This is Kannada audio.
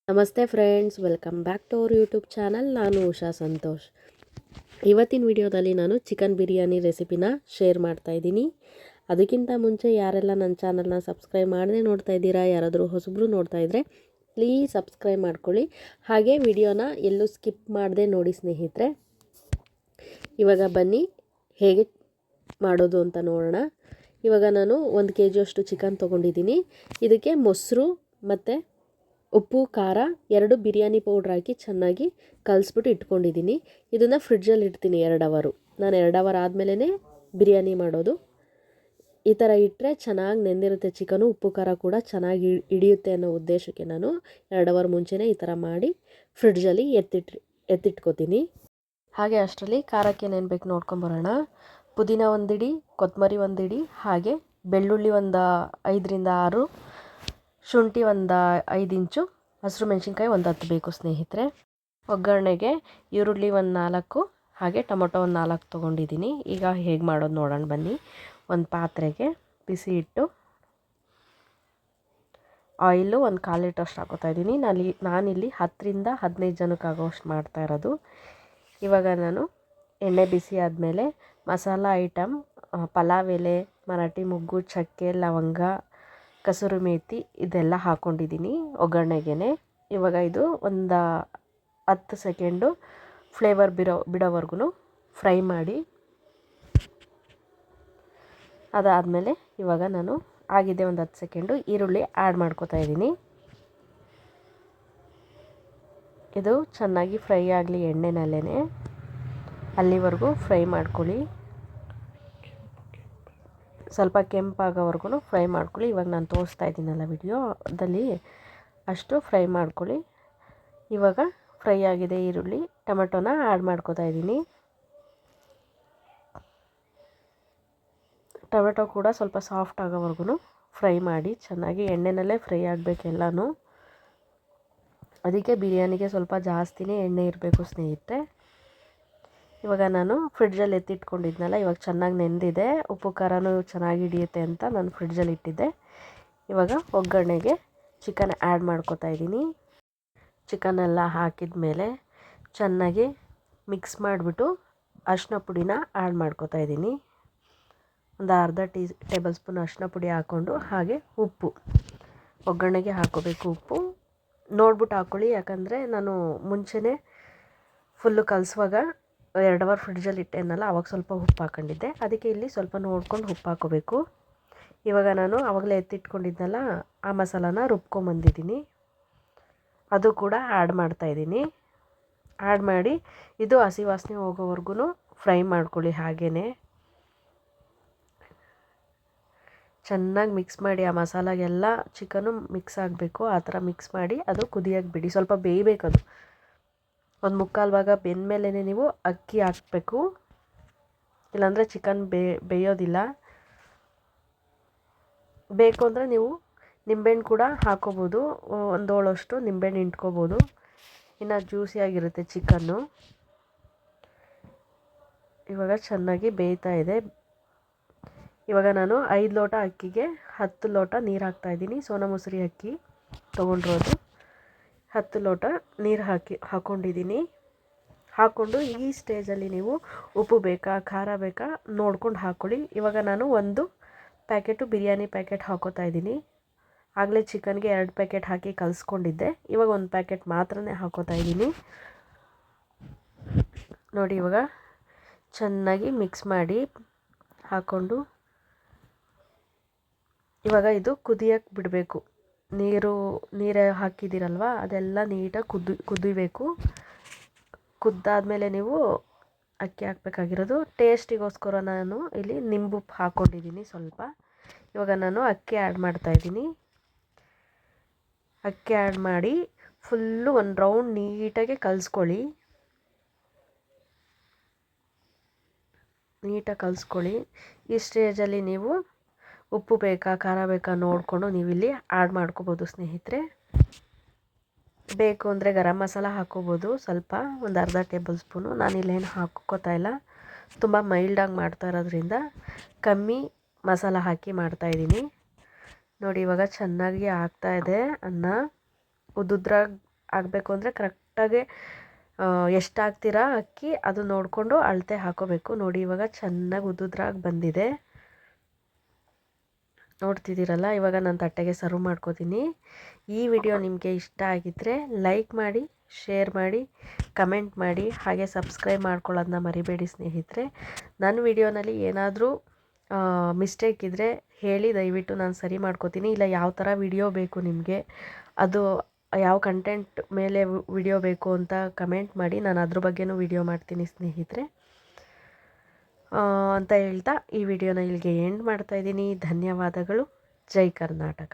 ನಮಸ್ತೆ friends, welcome back to our YouTube channel. ನಾನು ಉಷಾ ಸಂತೋಷ್. ಇವತ್ತಿನ ವಿಡಿಯೋದಲ್ಲಿ ನಾನು ಚಿಕನ್ ಬಿರಿಯಾನಿ ರೆಸಿಪಿನ ಶೇರ್ ಮಾಡ್ತಾ ಇದ್ದೀನಿ. ಅದಕ್ಕಿಂತ ಮುಂಚೆ ಯಾರೆಲ್ಲ ನನ್ನ ಚಾನಲ್ನ ಸಬ್ಸ್ಕ್ರೈಬ್ ಮಾಡದೆ ನೋಡ್ತಾ ಇದ್ದೀರಾ, ಯಾರಾದರೂ ಹೊಸಬ್ರು ನೋಡ್ತಾ ಇದ್ದರೆ ಪ್ಲೀಸ್ ಸಬ್ಸ್ಕ್ರೈಬ್ ಮಾಡ್ಕೊಳ್ಳಿ. ಹಾಗೆ ವಿಡಿಯೋನ ಎಲ್ಲೂ ಸ್ಕಿಪ್ ಮಾಡದೆ ನೋಡಿ ಸ್ನೇಹಿತರೆ. ಇವಾಗ ಬನ್ನಿ ಹೇಗೆ ಮಾಡೋದು ಅಂತ ನೋಡೋಣ. ಇವಾಗ ನಾನು 1 kg ಅಷ್ಟು ಚಿಕನ್ ತೊಗೊಂಡಿದ್ದೀನಿ. ಇದಕ್ಕೆ ಮೊಸರು ಮತ್ತು ಉಪ್ಪು, ಖಾರ, 2 ಬಿರಿಯಾನಿ ಪೌಡ್ರ್ ಹಾಕಿ ಚೆನ್ನಾಗಿ ಕಲಿಸ್ಬಿಟ್ಟು ಇಟ್ಕೊಂಡಿದ್ದೀನಿ. ಇದನ್ನು ಫ್ರಿಡ್ಜಲ್ಲಿ ಇಡ್ತೀನಿ 2 ಅವರ್. ನಾನು 2 ಅವರ್ ಆದಮೇಲೆ ಬಿರಿಯಾನಿ ಮಾಡೋದು. ಈ ಥರ ಇಟ್ಟರೆ ಚೆನ್ನಾಗಿ ನೆಂದಿರುತ್ತೆ ಚಿಕನು, ಉಪ್ಪು ಖಾರ ಕೂಡ ಚೆನ್ನಾಗಿ ಹಿಡಿಯುತ್ತೆ ಅನ್ನೋ ಉದ್ದೇಶಕ್ಕೆ ನಾನು 2 ಅವರ್ ಮುಂಚೆನೇ ಈ ಥರ ಮಾಡಿ ಫ್ರಿಡ್ಜಲ್ಲಿ ಎತ್ತಿಟ್ಕೋತೀನಿ. ಹಾಗೆ ಅಷ್ಟರಲ್ಲಿ ಖಾರಕ್ಕೆ ಏನೇನು ಬೇಕು ನೋಡ್ಕೊಂಬರೋಣ. ಪುದೀನ 1 ಹಿಡಿ, ಕೊತ್ತಂಬರಿ 1 ಹಿಡಿ, ಹಾಗೆ ಬೆಳ್ಳುಳ್ಳಿ ಒಂದು 5ರಿಂದ 6, ಶುಂಠಿ ಒಂದು 5 ಇಂಚು, ಹಸಿರು ಮೆಣಸಿನ್ಕಾಯಿ ಒಂದು 10 ಬೇಕು ಸ್ನೇಹಿತರೆ. ಒಗ್ಗರಣೆಗೆ ಈರುಳ್ಳಿ ಒಂದು 4, ಹಾಗೆ ಟೊಮೊಟೊ ಒಂದು 4 ತೊಗೊಂಡಿದ್ದೀನಿ. ಈಗ ಹೇಗೆ ಮಾಡೋದು ನೋಡೋಣ ಬನ್ನಿ. ಒಂದು ಪಾತ್ರೆಗೆ ಬಿಸಿ ಇಟ್ಟು ಆಯಿಲು ಒಂದು 1/4 ಲೀಟರ್ ಅಷ್ಟು ಹಾಕೋತಾ ಇದ್ದೀನಿ. ನಾನಿಲ್ಲಿ 10ರಿಂದ 15 ಜನಕ್ಕೆ ಆಗೋಷ್ಟು ಮಾಡ್ತಾ ಇರೋದು. ಇವಾಗ ನಾನು ಎಣ್ಣೆ ಬಿಸಿ ಆದಮೇಲೆ ಮಸಾಲ ಐಟಮ್, ಪಲಾವ್ ಎಲೆ, ಮರಾಠಿ ಮೊಗ್ಗು, ಚಕ್ಕೆ, ಲವಂಗ, ಕಸೂರಿ ಮೇಥಿ ಇದೆಲ್ಲ ಹಾಕ್ಕೊಂಡಿದ್ದೀನಿ ಒಗ್ಗರಣೆಗೆ. ಇವಾಗ ಇದು ಒಂದು 10 ಸೆಕೆಂಡು ಫ್ಲೇವರ್ ಬಿಡೋವರೆಗೂ ಫ್ರೈ ಮಾಡಿ. ಅದಾದಮೇಲೆ ಇವಾಗ ನಾನು ಆಗಿದೆ ಒಂದು 10 ಸೆಕೆಂಡು ಈರುಳ್ಳಿ ಆ್ಯಡ್ ಮಾಡ್ಕೋತಾ ಇದ್ದೀನಿ. ಇದು ಚೆನ್ನಾಗಿ ಫ್ರೈ ಆಗಲಿ ಎಣ್ಣೆನಲ್ಲೇ, ಅಲ್ಲಿವರೆಗೂ ಫ್ರೈ ಮಾಡ್ಕೊಳ್ಳಿ. ಸ್ವಲ್ಪ ಕೆಂಪಾಗೋವರೆಗೂ ಫ್ರೈ ಮಾಡ್ಕೊಳ್ಳಿ. ಇವಾಗ ನಾನು ತೋರಿಸ್ತಾ ಇದ್ದೀನಲ್ಲ ವಿಡಿಯೋದಲ್ಲಿ, ಅಷ್ಟು ಫ್ರೈ ಮಾಡ್ಕೊಳ್ಳಿ. ಇವಾಗ ಫ್ರೈ ಆಗಿದೆ ಈರುಳ್ಳಿ, ಟೊಮೆಟೊನ ಆ್ಯಡ್ ಮಾಡ್ಕೋತಾ ಇದ್ದೀನಿ. ಟೊಮೆಟೊ ಕೂಡ ಸ್ವಲ್ಪ ಸಾಫ್ಟ್ ಆಗೋವರೆಗೂ ಫ್ರೈ ಮಾಡಿ. ಚೆನ್ನಾಗಿ ಎಣ್ಣೆನಲ್ಲೇ ಫ್ರೈ ಆಗಬೇಕೆಲ್ಲನೂ. ಅದಕ್ಕೆ ಬಿರಿಯಾನಿಗೆ ಸ್ವಲ್ಪ ಜಾಸ್ತಿನೇ ಎಣ್ಣೆ ಇರಬೇಕು ಸ್ನೇಹಿತರೆ. ಇವಾಗ ನಾನು ಫ್ರಿಡ್ಜಲ್ಲಿ ಎತ್ತಿಟ್ಕೊಂಡಿದ್ನಲ್ಲ, ಇವಾಗ ಚೆನ್ನಾಗಿ ನೆಂದಿದೆ, ಉಪ್ಪು ಖಾರನೂ ಚೆನ್ನಾಗಿ ಹಿಡಿಯುತ್ತೆ ಅಂತ ನಾನು ಫ್ರಿಡ್ಜಲ್ಲಿ ಇಟ್ಟಿದ್ದೆ. ಇವಾಗ ಒಗ್ಗರಣೆಗೆ ಚಿಕನ್ ಆ್ಯಡ್ ಮಾಡ್ಕೋತಾ ಇದ್ದೀನಿ. ಚಿಕನೆಲ್ಲ ಹಾಕಿದ ಮೇಲೆ ಚೆನ್ನಾಗಿ ಮಿಕ್ಸ್ ಮಾಡಿಬಿಟ್ಟು ಅರಿಶಿನ ಪುಡಿನ ಆ್ಯಡ್ ಮಾಡ್ಕೋತಾ ಇದ್ದೀನಿ. ಒಂದು ಅರ್ಧ ಟೇಬಲ್ ಸ್ಪೂನ್ ಅರಿಶಿನ ಪುಡಿ ಹಾಕ್ಕೊಂಡು, ಹಾಗೆ ಉಪ್ಪು, ಒಗ್ಗರಣೆಗೆ ಹಾಕ್ಕೋಬೇಕು ಉಪ್ಪು ನೋಡ್ಬಿಟ್ಟು ಹಾಕ್ಕೊಳ್ಳಿ. ಯಾಕಂದರೆ ನಾನು ಮುಂಚೆನೇ ಫುಲ್ಲು ಕಲಿಸುವಾಗ 2 ಅವರ್ ಫ್ರಿಡ್ಜಲ್ಲಿ ಇಟ್ಟೆನಲ್ಲ, ಅವಾಗ ಸ್ವಲ್ಪ ಉಪ್ಪು ಹಾಕ್ಕೊಂಡಿದ್ದೆ. ಅದಕ್ಕೆ ಇಲ್ಲಿ ಸ್ವಲ್ಪ ನೋಡ್ಕೊಂಡು ಉಪ್ಪು ಹಾಕ್ಕೋಬೇಕು. ಇವಾಗ ನಾನು ಆವಾಗಲೇ ಎತ್ತಿಟ್ಕೊಂಡಿದ್ನಲ್ಲ, ಆ ಮಸಾಲಾನ ರುಬ್ಕೊಂಬಂದಿದ್ದೀನಿ, ಅದು ಕೂಡ ಆ್ಯಡ್ ಮಾಡ್ತಾಯಿದ್ದೀನಿ. ಆ್ಯಡ್ ಮಾಡಿ ಇದು ಹಸಿ ವಾಸನೆ ಹೋಗೋವರೆಗೂ ಫ್ರೈ ಮಾಡ್ಕೊಳ್ಳಿ. ಹಾಗೇ ಚೆನ್ನಾಗಿ ಮಿಕ್ಸ್ ಮಾಡಿ, ಆ ಮಸಾಲಾಗೆಲ್ಲ ಚಿಕನು ಮಿಕ್ಸ್ ಆಗಬೇಕು. ಆ ಥರ ಮಿಕ್ಸ್ ಮಾಡಿ ಅದು ಕುದಿಯೋಕ್ಕೆ ಬಿಡಿ. ಸ್ವಲ್ಪ ಬೇಯಬೇಕದು. ಒಂದು 3/4 ಭಾಗ ಬೆಂದಮೇಲೆ ನೀವು ಅಕ್ಕಿ ಹಾಕಬೇಕು, ಇಲ್ಲಾಂದರೆ ಚಿಕನ್ ಬೇಯೋದಿಲ್ಲ. ಬೇಕು ಅಂದರೆ ನೀವು ನಿಂಬೆಹಣ್ಣು ಕೂಡ ಹಾಕ್ಕೋಬೋದು, ಒಂದು ಹೋಳಷ್ಟು ನಿಂಬೆಹಣ್ಣು ಹಿಂಡ್ಕೋಬೋದು, ಇನ್ನು ಜ್ಯೂಸಿಯಾಗಿರುತ್ತೆ ಚಿಕನ್ನು. ಇವಾಗ ಚೆನ್ನಾಗಿ ಬೇಯ್ತಾ ಇದೆ. ಇವಾಗ ನಾನು 5 ಲೋಟ ಅಕ್ಕಿಗೆ 10 ಲೋಟ ನೀರು ಹಾಕ್ತಾಯಿದ್ದೀನಿ. ಸೋನಾ ಮಸೂರಿ ಅಕ್ಕಿ ತೊಗೊಂಡಿರೋದು. 10 ಲೋಟ ನೀರು ಹಾಕ್ಕೊಂಡಿದ್ದೀನಿ. ಹಾಕ್ಕೊಂಡು ಈ ಸ್ಟೇಜಲ್ಲಿ ನೀವು ಉಪ್ಪು ಬೇಕಾ, ಖಾರ ಬೇಕಾ ನೋಡ್ಕೊಂಡು ಹಾಕ್ಕೊಳ್ಳಿ. ಇವಾಗ ನಾನು 1 ಪ್ಯಾಕೆಟು ಬಿರಿಯಾನಿ ಪ್ಯಾಕೆಟ್ ಹಾಕೋತಾ ಇದ್ದೀನಿ. ಆಗಲೇ ಚಿಕನ್ಗೆ 2 ಪ್ಯಾಕೆಟ್ ಹಾಕಿ ಕಲಿಸ್ಕೊಂಡಿದ್ದೆ. ಇವಾಗ 1 ಪ್ಯಾಕೆಟ್ ಮಾತ್ರನೇ ಹಾಕೋತಾ ಇದ್ದೀನಿ. ನೋಡಿ, ಇವಾಗ ಚೆನ್ನಾಗಿ ಮಿಕ್ಸ್ ಮಾಡಿ ಹಾಕ್ಕೊಂಡು ಇವಾಗ ಇದು ಕುದಿಯೋಕ್ಕೆ ಬಿಡಬೇಕು. ನೀರು ಹಾಕಿದ್ದೀರಲ್ವ, ಅದೆಲ್ಲ ನೀಟಾಗಿ ಕುದಿಬೇಕು. ಕುದ್ದಾದಮೇಲೆ ನೀವು ಅಕ್ಕಿ ಹಾಕಬೇಕಾಗಿರೋದು. ಟೇಸ್ಟಿಗೋಸ್ಕರ ನಾನು ಇಲ್ಲಿ ನಿಂಬುಪ್ಪು ಹಾಕ್ಕೊಂಡಿದ್ದೀನಿ ಸ್ವಲ್ಪ. ಇವಾಗ ನಾನು ಅಕ್ಕಿ ಆ್ಯಡ್ ಮಾಡ್ತಾಯಿದ್ದೀನಿ. ಅಕ್ಕಿ ಆ್ಯಡ್ ಮಾಡಿ ಫುಲ್ಲು ಒಂದು ರೌಂಡ್ ನೀಟಾಗಿ ಕಲಿಸ್ಕೊಳ್ಳಿ. ಈ ಸ್ಟೇಜಲ್ಲಿ ನೀವು ಉಪ್ಪು ಬೇಕಾ, ಖಾರ ಬೇಕಾ ನೋಡಿಕೊಂಡು ನೀವು ಇಲ್ಲಿ ಆ್ಯಡ್ ಮಾಡ್ಕೋಬೋದು ಸ್ನೇಹಿತರೆ. ಬೇಕು ಅಂದರೆ ಗರಂ ಮಸಾಲ ಹಾಕ್ಕೋಬೋದು ಸ್ವಲ್ಪ, ಒಂದು ಅರ್ಧ ಟೇಬಲ್ ಸ್ಪೂನು. ನಾನಿಲ್ಲೇನು ಹಾಕ್ಕೋತಾ ಇಲ್ಲ, ತುಂಬ ಮೈಲ್ಡಾಗಿ ಮಾಡ್ತಾ ಇರೋದ್ರಿಂದ ಕಮ್ಮಿ ಮಸಾಲ ಹಾಕಿ ಮಾಡ್ತಾಯಿದ್ದೀನಿ. ನೋಡಿ, ಇವಾಗ ಚೆನ್ನಾಗಿ ಆಗ್ತಾಯಿದೆ ಅನ್ನ. ಉದ್ದುದ್ರಾಗಿ ಆಗಬೇಕು ಅಂದರೆ ಕರೆಕ್ಟಾಗಿ ಎಷ್ಟು ಹಾಕ್ತೀರಾ ಅಕ್ಕಿ ಅದು ನೋಡಿಕೊಂಡು ಅಳತೆ ಹಾಕೋಬೇಕು. ನೋಡಿ ಇವಾಗ ಚೆನ್ನಾಗಿ ಉದುದ್ರಾಗಿ ಬಂದಿದೆ, ನೋಡ್ತಿದ್ದೀರಲ್ಲ. ಇವಾಗ ನಾನು ತಟ್ಟೆಗೆ ಸರ್ವ್ ಮಾಡ್ಕೋತೀನಿ. ಈ ವಿಡಿಯೋ ನಿಮಗೆ ಇಷ್ಟ ಆಗಿದ್ದರೆ ಲೈಕ್ ಮಾಡಿ, ಶೇರ್ ಮಾಡಿ, ಕಮೆಂಟ್ ಮಾಡಿ, ಹಾಗೆ ಸಬ್ಸ್ಕ್ರೈಬ್ ಮಾಡ್ಕೊಳ್ಳೋದನ್ನ ಮರಿಬೇಡಿ ಸ್ನೇಹಿತರೆ. ನನ್ನ ವಿಡಿಯೋನಲ್ಲಿ ಏನಾದರೂ ಮಿಸ್ಟೇಕ್ ಇದ್ದರೆ ಹೇಳಿ, ದಯವಿಟ್ಟು ನಾನು ಸರಿ ಮಾಡ್ಕೋತೀನಿ. ಇಲ್ಲ ಯಾವ ಥರ ವಿಡಿಯೋ ಬೇಕು ನಿಮಗೆ, ಅದು ಯಾವ ಕಂಟೆಂಟ್ ಮೇಲೆ ವಿಡಿಯೋ ಬೇಕು ಅಂತ ಕಮೆಂಟ್ ಮಾಡಿ, ನಾನು ಅದ್ರ ಬಗ್ಗೆನೂ ವಿಡಿಯೋ ಮಾಡ್ತೀನಿ ಸ್ನೇಹಿತರೆ ಅಂತ ಹೇಳ್ತಾ ಈ ವಿಡಿಯೋನ ಇಲ್ಲಿಗೆ ಎಂಡ್ ಮಾಡ್ತಾಯಿದ್ದೀನಿ. ಧನ್ಯವಾದಗಳು. ಜೈ ಕರ್ನಾಟಕ.